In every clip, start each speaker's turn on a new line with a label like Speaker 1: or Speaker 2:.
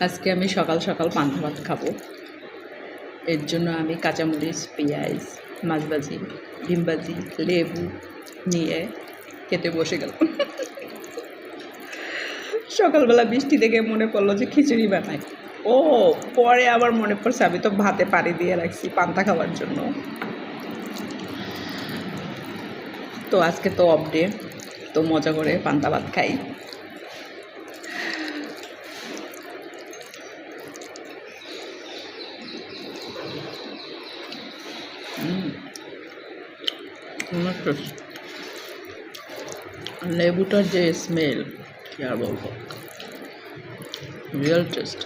Speaker 1: আজকে আমি সকাল সকাল পান্তা ভাত খাবো। এর জন্য আমি কাঁচামরিচ, পেঁয়াজ, মাছ ভাজি, ডিম ভাজি, লেবু নিয়ে খেতে বসে গেলাম। সকালবেলা বৃষ্টি দেখে মনে পড়লো যে খিচুড়ি বানাই। ও পরে আবার মনে পড়ছে আমি তো ভাতে পানি দিয়ে রাখছি পান্তা খাওয়ার জন্য। তো আজকে তো অফ ডে, তো মজা করে পান্তা ভাত খাই। লেবুটার যে স্মেল কি আর বলবো, রিয়েল টেস্ট।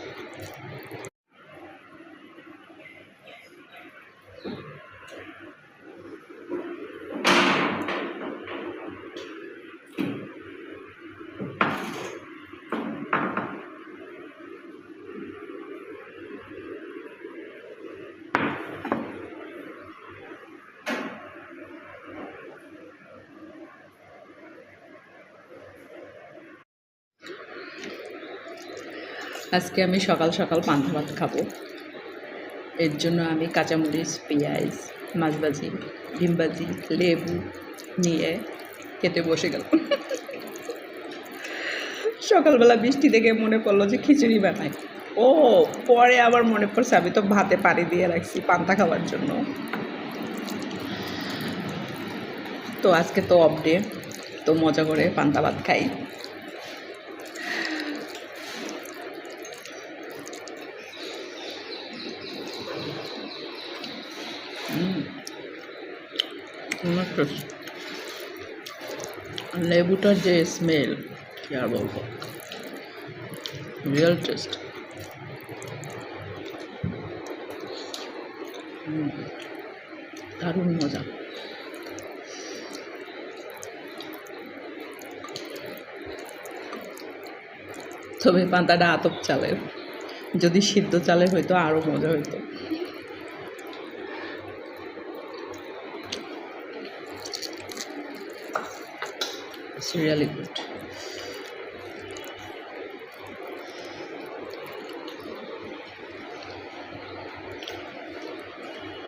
Speaker 1: আজকে আমি সকাল সকাল পান্তা ভাত খাবো। এর জন্য আমি কাঁচামরিচ, পেঁয়াজ, মাছ ভাজি, ডিম ভাজি, লেবু নিয়ে খেতে বসে গেলাম। সকালবেলা বৃষ্টি দেখে মনে পড়লো যে খিচুড়ি বানাই। ও পরে আবার মনে পড়ছে আমি তো ভাতে পানি দিয়ে রাখছি পান্তা খাওয়ার জন্য। তো আজকে তো অফ ডে, তো মজা করে পান্তা ভাত খাই। লেবুটার যে স্মেল কি আর বলবো, রিয়েল টেস্ট। দারুণ মজা। তবে পান্তাটা আতপ চালের, যদি সিদ্ধ চালের হইতো আরও মজা হইতো। It's really good.